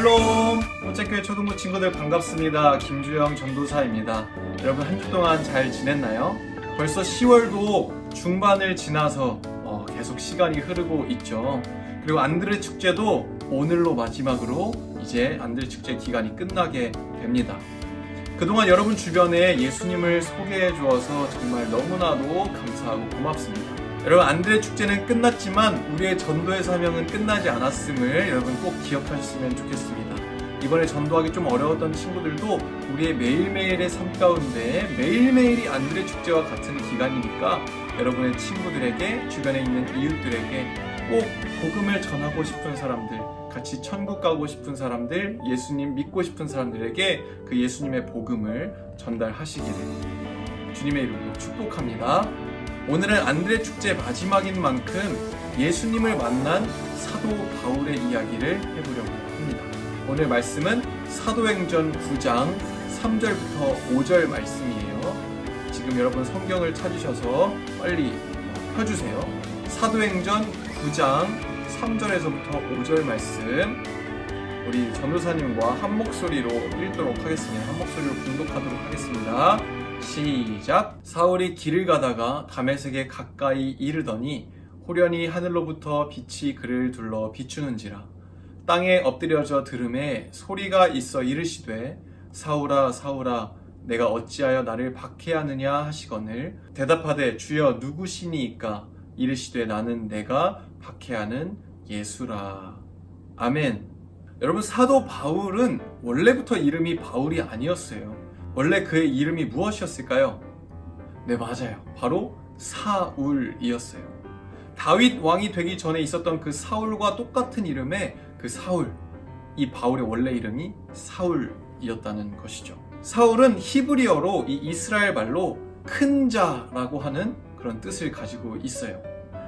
샬롬! 호책교회 초등부 친구들 반갑습니다. 김주영 전도사입니다. 여러분 한 주 동안 잘 지냈나요? 벌써 10월도 중반을 지나서 계속 시간이 흐르고 있죠. 그리고 안드레 축제도 오늘로 마지막으로 이제 안드레 축제 기간이 끝나게 됩니다. 그동안 여러분 주변에 예수님을 소개해 주어서 정말 너무나도 감사하고 고맙습니다. 여러분 안드레 축제는 끝났지만 우리의 전도의 사명은 끝나지 않았음을 여러분 꼭 기억하셨으면 좋겠습니다. 이번에 전도하기 좀 어려웠던 친구들도 우리의 매일매일의 삶 가운데 매일매일이 안드레 축제와 같은 기간이니까 여러분의 친구들에게, 주변에 있는 이웃들에게 꼭 복음을 전하고 싶은 사람들, 같이 천국 가고 싶은 사람들, 예수님 믿고 싶은 사람들에게 그 예수님의 복음을 전달하시기를 주님의 이름으로 축복합니다. 오늘은 안드레 축제 마지막인 만큼 예수님을 만난 사도 바울의 이야기를 해보려고 합니다. 오늘 말씀은 사도행전 9장 3절부터 5절 말씀이에요. 지금 여러분 성경을 찾으셔서 빨리 펴주세요. 사도행전 9장 3절에서부터 5절 말씀 우리 전도사님과 한 목소리로 읽도록 하겠습니다. 한 목소리로 봉독하도록 하겠습니다. 시작! 사울이 길을 가다가 다메섹에 가까이 이르더니 호련히 하늘로부터 빛이 그를 둘러 비추는지라. 땅에 엎드려져 들음에 소리가 있어 이르시되 사울아 사울아 내가 어찌하여 나를 박해하느냐 하시거늘 대답하되 주여 누구시니이까 이르시되 나는 내가 박해하는 예수라. 아멘. 여러분 사도 바울은 원래부터 이름이 바울이 아니었어요. 원래 그의 이름이 무엇이었을까요? 네, 맞아요. 바로 사울이었어요. 다윗 왕이 되기 전에 있었던 그 사울과 똑같은 이름의 그 사울, 이 바울의 원래 이름이 사울이었다는 것이죠. 사울은 히브리어로 이 이스라엘 말로 큰 자라고 하는 그런 뜻을 가지고 있어요.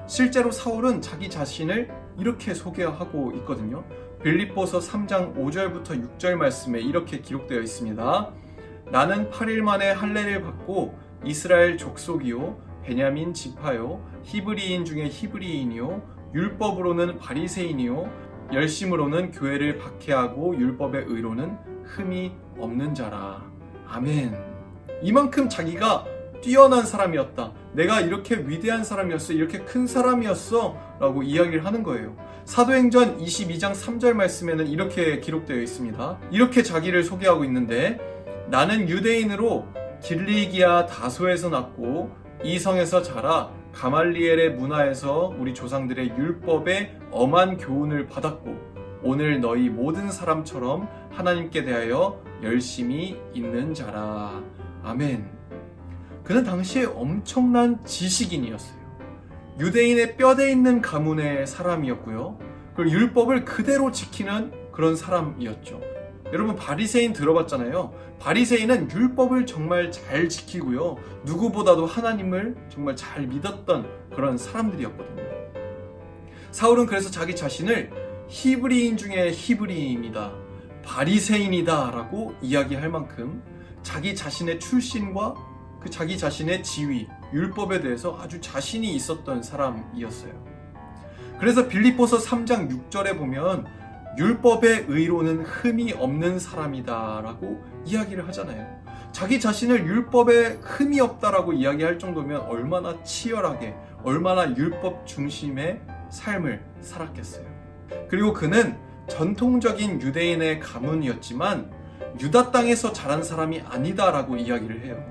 실제로 사울은 자기 자신을 이렇게 소개하고 있거든요. 빌립보서 3장 5절부터 6절 말씀에 이렇게 기록되어 있습니다. 나는 8일 만에 할례를 받고 이스라엘 족속이요 베냐민 지파요 히브리인 중에 히브리인이요 율법으로는 바리새인이요 열심으로는 교회를 박해하고 율법의 의로는 흠이 없는 자라. 아멘. 이만큼 자기가 뛰어난 사람이었다. 내가 이렇게 위대한 사람이었어. 이렇게 큰 사람이었어. 라고 이야기를 하는 거예요. 사도행전 22장 3절 말씀에는 이렇게 기록되어 있습니다. 이렇게 자기를 소개하고 있는데 나는 유대인으로 길리기아 다소에서 났고 이 성에서 자라 가말리엘의 문화에서 우리 조상들의 율법에 엄한 교훈을 받았고 오늘 너희 모든 사람처럼 하나님께 대하여 열심히 있는 자라. 아멘. 그는 당시에 엄청난 지식인이었어요. 유대인의 뼈대 있는 가문의 사람이었고요. 그리고 율법을 그대로 지키는 그런 사람이었죠. 여러분 바리새인 들어봤잖아요. 바리새인은 율법을 정말 잘 지키고요. 누구보다도 하나님을 정말 잘 믿었던 그런 사람들이었거든요. 사울은 그래서 자기 자신을 히브리인 중에 히브리인이다, 바리새인이다 라고 이야기할 만큼 자기 자신의 출신과 그 자기 자신의 지위, 율법에 대해서 아주 자신이 있었던 사람이었어요. 그래서 빌립보서 3장 6절에 보면 율법의 의로는 흠이 없는 사람이다 라고 이야기를 하잖아요. 자기 자신을 율법에 흠이 없다라고 이야기할 정도면 얼마나 치열하게, 얼마나 율법 중심의 삶을 살았겠어요. 그리고 그는 전통적인 유대인의 가문이었지만 유다 땅에서 자란 사람이 아니다라고 이야기를 해요.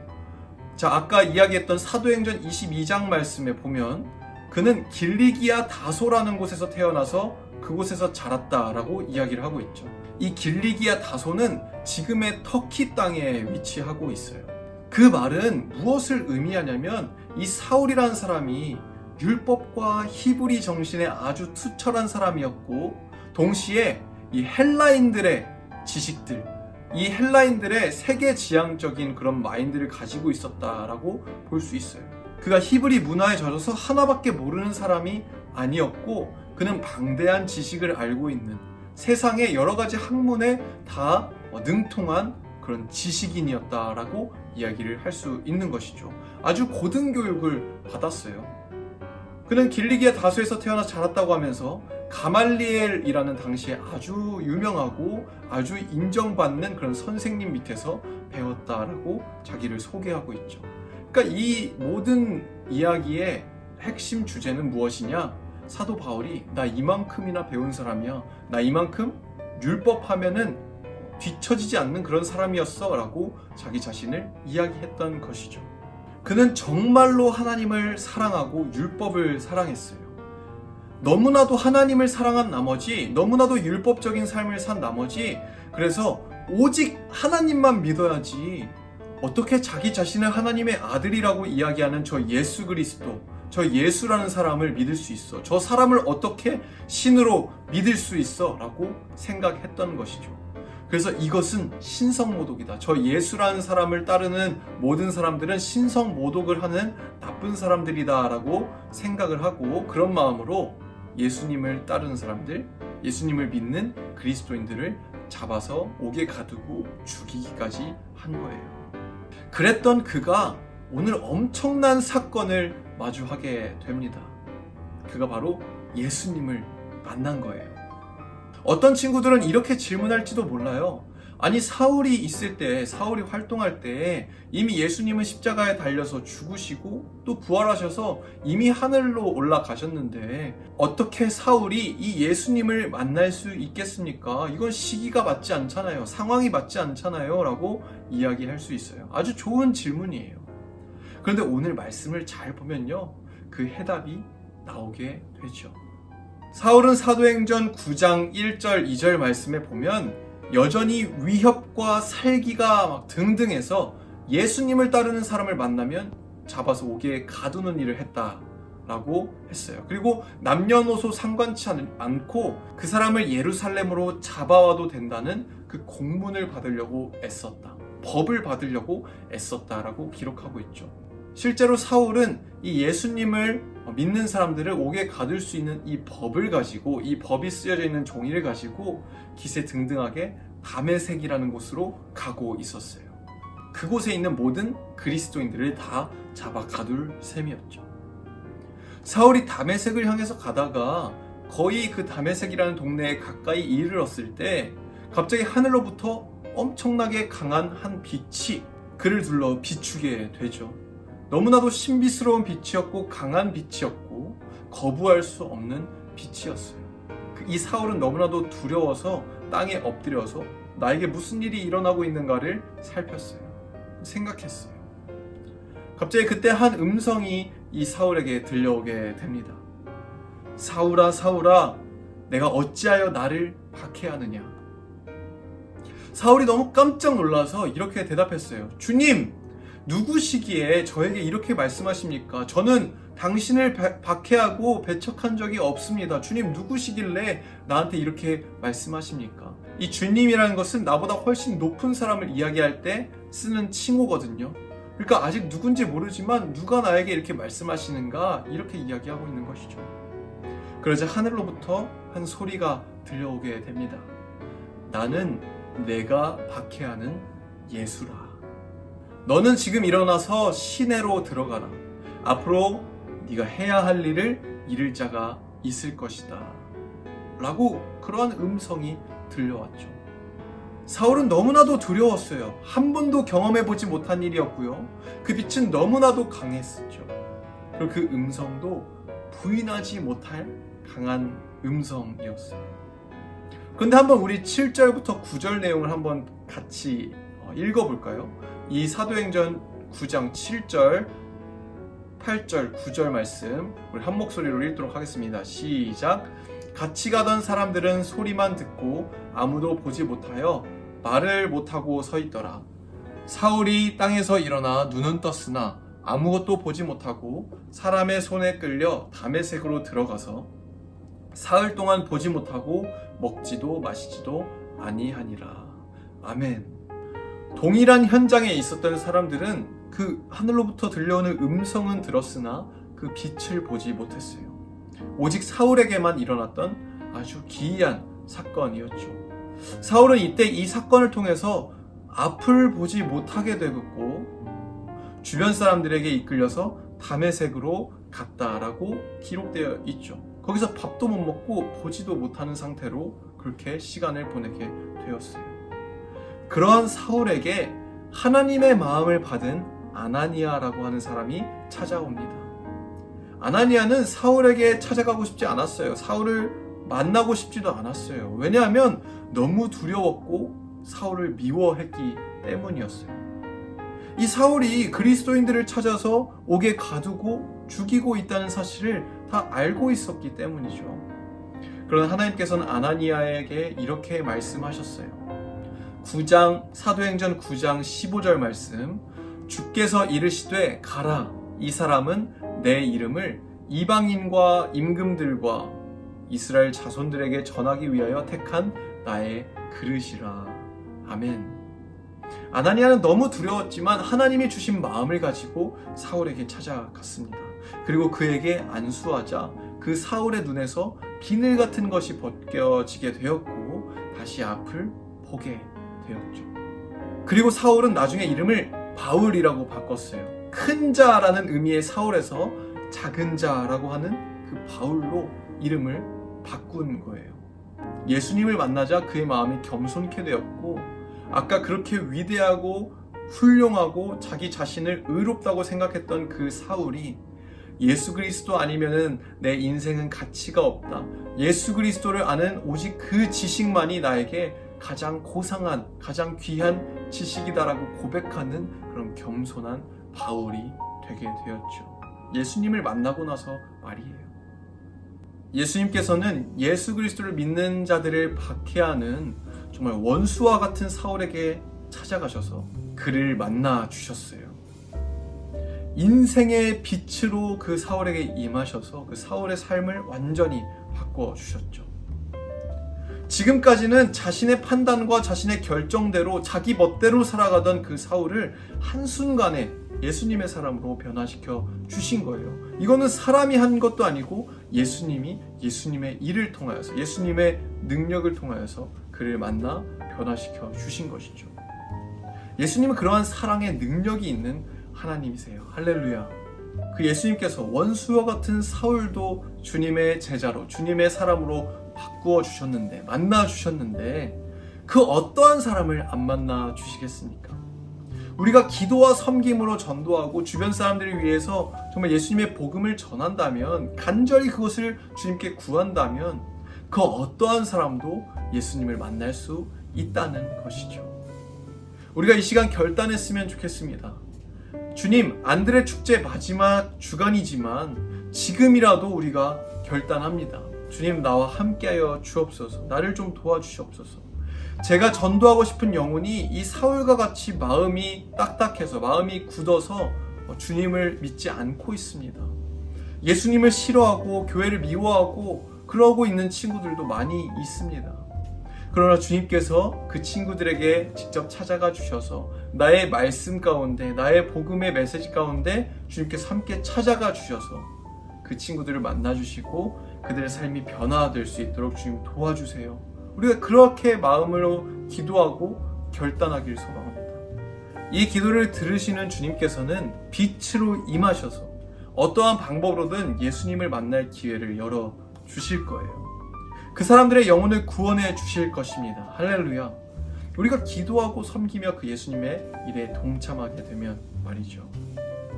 자, 아까 이야기했던 사도행전 22장 말씀에 보면 그는 길리기아 다소라는 곳에서 태어나서 그곳에서 자랐다라고 이야기를 하고 있죠. 이 길리기아 다소는 지금의 터키 땅에 위치하고 있어요. 그 말은 무엇을 의미하냐면 이 사울이라는 사람이 율법과 히브리 정신에 아주 투철한 사람이었고 동시에 이 헬라인들의 지식들, 이 헬라인들의 세계지향적인 그런 마인드를 가지고 있었다라고 볼 수 있어요. 그가 히브리 문화에 젖어서 하나밖에 모르는 사람이 아니었고 그는 방대한 지식을 알고 있는 세상의 여러 가지 학문에 다 능통한 그런 지식인이었다라고 이야기를 할 수 있는 것이죠. 아주 고등 교육을 받았어요. 그는 길리기아 다소에서 태어나 자랐다고 하면서 가말리엘이라는 당시에 아주 유명하고 아주 인정받는 그런 선생님 밑에서 배웠다라고 자기를 소개하고 있죠. 그러니까 이 모든 이야기의 핵심 주제는 무엇이냐? 사도 바울이 나 이만큼이나 배운 사람이야. 나 이만큼 율법하면은 뒤처지지 않는 그런 사람이었어 라고 자기 자신을 이야기했던 것이죠. 그는 정말로 하나님을 사랑하고 율법을 사랑했어요. 너무나도 하나님을 사랑한 나머지, 너무나도 율법적인 삶을 산 나머지, 그래서 오직 하나님만 믿어야지 어떻게 자기 자신을 하나님의 아들이라고 이야기하는 저 예수 그리스도, 저 예수라는 사람을 믿을 수 있어? 저 사람을 어떻게 신으로 믿을 수 있어? 라고 생각했던 것이죠. 그래서 이것은 신성모독이다. 저 예수라는 사람을 따르는 모든 사람들은 신성모독을 하는 나쁜 사람들이다 라고 생각을 하고, 그런 마음으로 예수님을 따르는 사람들, 예수님을 믿는 그리스도인들을 잡아서 옥에 가두고 죽이기까지 한 거예요. 그랬던 그가 오늘 엄청난 사건을 마주하게 됩니다. 그가 바로 예수님을 만난 거예요. 어떤 친구들은 이렇게 질문할지도 몰라요. 아니, 사울이 있을 때, 사울이 활동할 때 이미 예수님은 십자가에 달려서 죽으시고 또 부활하셔서 이미 하늘로 올라가셨는데 어떻게 사울이 이 예수님을 만날 수 있겠습니까? 이건 시기가 맞지 않잖아요. 상황이 맞지 않잖아요. 라고 이야기할 수 있어요. 아주 좋은 질문이에요. 그런데 오늘 말씀을 잘 보면요, 그 해답이 나오게 되죠. 사울은 사도행전 9장 1절 2절 말씀에 보면 여전히 위협과 살기가 막 등등해서 예수님을 따르는 사람을 만나면 잡아서 옥에 가두는 일을 했다라고 했어요. 그리고 남녀노소 상관치 않고 그 사람을 예루살렘으로 잡아와도 된다는 그 공문을 받으려고 애썼다. 법을 받으려고 애썼다라고 기록하고 있죠. 실제로 사울은 이 예수님을 믿는 사람들을 옥에 가둘 수 있는 이 법을 가지고, 이 법이 쓰여져 있는 종이를 가지고 기세등등하게 다메섹이라는 곳으로 가고 있었어요. 그곳에 있는 모든 그리스도인들을 다 잡아 가둘 셈이었죠. 사울이 다메섹을 향해서 가다가 거의 그 다메섹이라는 동네에 가까이 이르렀을 때 갑자기 하늘로부터 엄청나게 강한 한 빛이 그를 둘러 비추게 되죠. 너무나도 신비스러운 빛이었고 강한 빛이었고 거부할 수 없는 빛이었어요. 이 사울은 너무나도 두려워서 땅에 엎드려서 나에게 무슨 일이 일어나고 있는가를 살폈어요. 생각했어요. 갑자기 그때 한 음성이 이 사울에게 들려오게 됩니다. 사울아, 사울아, 내가 어찌하여 나를 박해하느냐? 사울이 너무 깜짝 놀라서 이렇게 대답했어요. 주님, 누구시기에 저에게 이렇게 말씀하십니까? 저는 당신을 박해하고 배척한 적이 없습니다. 주님, 누구시길래 나한테 이렇게 말씀하십니까? 이 주님이라는 것은 나보다 훨씬 높은 사람을 이야기할 때 쓰는 칭호거든요. 그러니까 아직 누군지 모르지만 누가 나에게 이렇게 말씀하시는가, 이렇게 이야기하고 있는 것이죠. 그러자 하늘로부터 한 소리가 들려오게 됩니다. 나는 내가 박해하는 예수라. 너는 지금 일어나서 시내로 들어가라. 앞으로 네가 해야 할 일을 이룰 자가 있을 것이다. 라고 그러한 음성이 들려왔죠. 사울은 너무나도 두려웠어요. 한 번도 경험해보지 못한 일이었고요. 그 빛은 너무나도 강했었죠. 그리고 그 음성도 부인하지 못할 강한 음성이었어요. 그런데 한번 우리 7절부터 9절 내용을 한번 같이 읽어볼까요? 이 사도행전 9장 7절, 8절, 9절 말씀 우리 한 목소리로 읽도록 하겠습니다. 시작! 같이 가던 사람들은 소리만 듣고 아무도 보지 못하여 말을 못하고 서 있더라. 사울이 땅에서 일어나 눈은 떴으나 아무것도 보지 못하고 사람의 손에 끌려 다메섹으로 들어가서 사흘 동안 보지 못하고 먹지도 마시지도 아니하니라. 아멘. 동일한 현장에 있었던 사람들은 그 하늘로부터 들려오는 음성은 들었으나 그 빛을 보지 못했어요. 오직 사울에게만 일어났던 아주 기이한 사건이었죠. 사울은 이때 이 사건을 통해서 앞을 보지 못하게 되었고 주변 사람들에게 이끌려서 다메섹으로 갔다라고 기록되어 있죠. 거기서 밥도 못 먹고 보지도 못하는 상태로 그렇게 시간을 보내게 되었어요. 그러한 사울에게 하나님의 마음을 받은 아나니아라고 하는 사람이 찾아옵니다. 아나니아는 사울에게 찾아가고 싶지 않았어요. 사울을 만나고 싶지도 않았어요. 왜냐하면 너무 두려웠고 사울을 미워했기 때문이었어요. 이 사울이 그리스도인들을 찾아서 옥에 가두고 죽이고 있다는 사실을 다 알고 있었기 때문이죠. 그러나 하나님께서는 아나니아에게 이렇게 말씀하셨어요. 사도행전 9장 15절 말씀, 주께서 이르시되 가라, 이 사람은 내 이름을 이방인과 임금들과 이스라엘 자손들에게 전하기 위하여 택한 나의 그릇이라. 아멘. 아나니아는 너무 두려웠지만 하나님이 주신 마음을 가지고 사울에게 찾아갔습니다. 그리고 그에게 안수하자 그 사울의 눈에서 비늘 같은 것이 벗겨지게 되었고 다시 앞을 보게 되었죠. 그리고 사울은 나중에 이름을 바울이라고 바꿨어요. 큰 자라는 의미의 사울에서 작은 자라고 하는 그 바울로 이름을 바꾼 거예요. 예수님을 만나자 그의 마음이 겸손케 되었고, 아까 그렇게 위대하고 훌륭하고 자기 자신을 의롭다고 생각했던 그 사울이 예수 그리스도 아니면은 내 인생은 가치가 없다, 예수 그리스도를 아는 오직 그 지식만이 나에게 가장 고상한, 가장 귀한 지식이다라고 고백하는 그런 겸손한 바울이 되게 되었죠. 예수님을 만나고 나서 말이에요. 예수님께서는 예수 그리스도를 믿는 자들을 박해하는 정말 원수와 같은 사울에게 찾아가셔서 그를 만나 주셨어요. 인생의 빛으로 그 사울에게 임하셔서 그 사울의 삶을 완전히 바꿔 주셨죠. 지금까지는 자신의 판단과 자신의 결정대로 자기 멋대로 살아가던 그 사울을 한순간에 예수님의 사람으로 변화시켜 주신 거예요. 이거는 사람이 한 것도 아니고 예수님이 예수님의 일을 통하여서, 예수님의 능력을 통하여서 그를 만나 변화시켜 주신 것이죠. 예수님은 그러한 사랑의 능력이 있는 하나님이세요. 할렐루야. 그 예수님께서 원수와 같은 사울도 주님의 제자로, 주님의 사람으로 바꾸어 주셨는데, 만나 주셨는데 그 어떠한 사람을 안 만나 주시겠습니까? 우리가 기도와 섬김으로 전도하고 주변 사람들을 위해서 정말 예수님의 복음을 전한다면, 간절히 그것을 주님께 구한다면 그 어떠한 사람도 예수님을 만날 수 있다는 것이죠. 우리가 이 시간 결단했으면 좋겠습니다. 주님, 안드레 축제 마지막 주간이지만 지금이라도 우리가 결단합니다. 주님, 나와 함께하여 주옵소서. 나를 좀 도와주시옵소서. 제가 전도하고 싶은 영혼이 이 사울과 같이 마음이 딱딱해서, 마음이 굳어서 주님을 믿지 않고 있습니다. 예수님을 싫어하고 교회를 미워하고 그러고 있는 친구들도 많이 있습니다. 그러나 주님께서 그 친구들에게 직접 찾아가 주셔서 나의 말씀 가운데, 나의 복음의 메시지 가운데 주님께서 함께 찾아가 주셔서 그 친구들을 만나주시고 그들의 삶이 변화될 수 있도록 주님 도와주세요. 우리가 그렇게 마음으로 기도하고 결단하기를 소망합니다. 이 기도를 들으시는 주님께서는 빛으로 임하셔서 어떠한 방법으로든 예수님을 만날 기회를 열어 주실 거예요. 그 사람들의 영혼을 구원해 주실 것입니다. 할렐루야. 우리가 기도하고 섬기며 그 예수님의 일에 동참하게 되면 말이죠.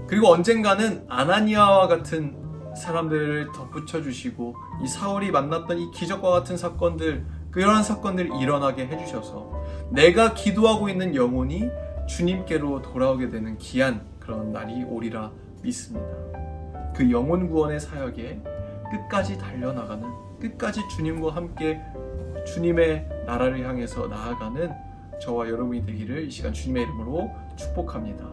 그리고 언젠가는 아나니아와 같은 사람들을 덧붙여 주시고 이 사울이 만났던 이 기적과 같은 사건들, 그러한 사건들이 일어나게 해주셔서 내가 기도하고 있는 영혼이 주님께로 돌아오게 되는 귀한 그런 날이 오리라 믿습니다. 그 영혼 구원의 사역에 끝까지 달려나가는, 끝까지 주님과 함께 주님의 나라를 향해서 나아가는 저와 여러분이 되기를 이 시간 주님의 이름으로 축복합니다.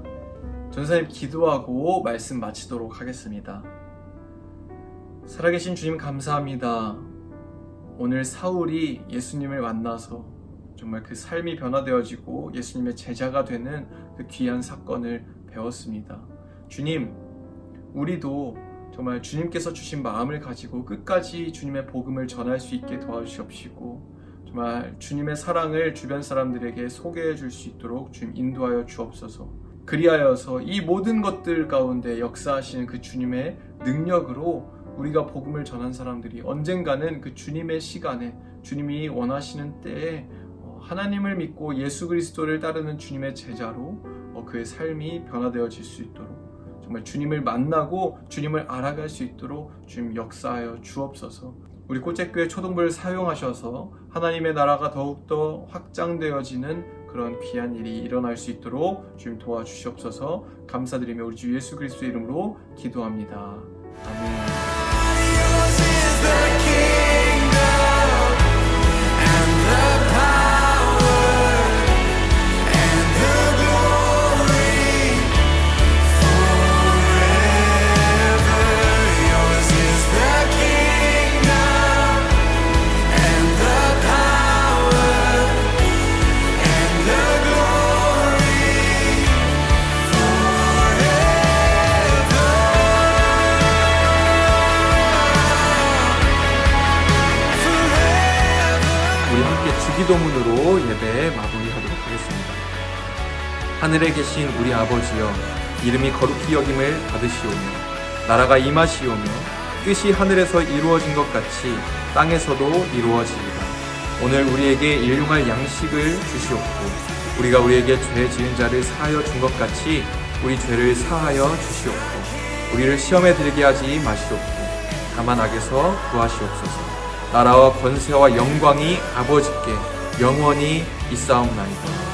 전사님 기도하고 말씀 마치도록 하겠습니다. 살아계신 주님 감사합니다. 오늘 사울이 예수님을 만나서 정말 그 삶이 변화되어지고 예수님의 제자가 되는 그 귀한 사건을 배웠습니다. 주님, 우리도 정말 주님께서 주신 마음을 가지고 끝까지 주님의 복음을 전할 수 있게 도와주시옵시고 정말 주님의 사랑을 주변 사람들에게 소개해 줄 수 있도록 주님 인도하여 주옵소서. 그리하여서 이 모든 것들 가운데 역사하시는 그 주님의 능력으로 우리가 복음을 전한 사람들이 언젠가는 그 주님의 시간에, 주님이 원하시는 때에 하나님을 믿고 예수 그리스도를 따르는 주님의 제자로 그의 삶이 변화되어질 수 있도록, 정말 주님을 만나고 주님을 알아갈 수 있도록 주님 역사하여 주옵소서. 우리 꽃제교회 초등부를 사용하셔서 하나님의 나라가 더욱더 확장되어지는 그런 귀한 일이 일어날 수 있도록 주님 도와주시옵소서. 감사드리며 우리 주 예수 그리스도의 이름으로 기도합니다. 아멘. 주기도문으로 예배 마무리하도록 하겠습니다. 하늘에 계신 우리 아버지여, 이름이 거룩히 여김을 받으시오며 나라가 임하시오며 뜻이 하늘에서 이루어진 것 같이 땅에서도 이루어지이다. 오늘 우리에게 일용할 양식을 주시옵고 우리가 우리에게 죄 지은 자를 사하여 준 것 같이 우리 죄를 사하여 주시옵고 우리를 시험에 들게 하지 마시옵고 다만 악에서 구하시옵소서. 나라와 권세와 영광이 아버지께 영원히 있사옵나이다.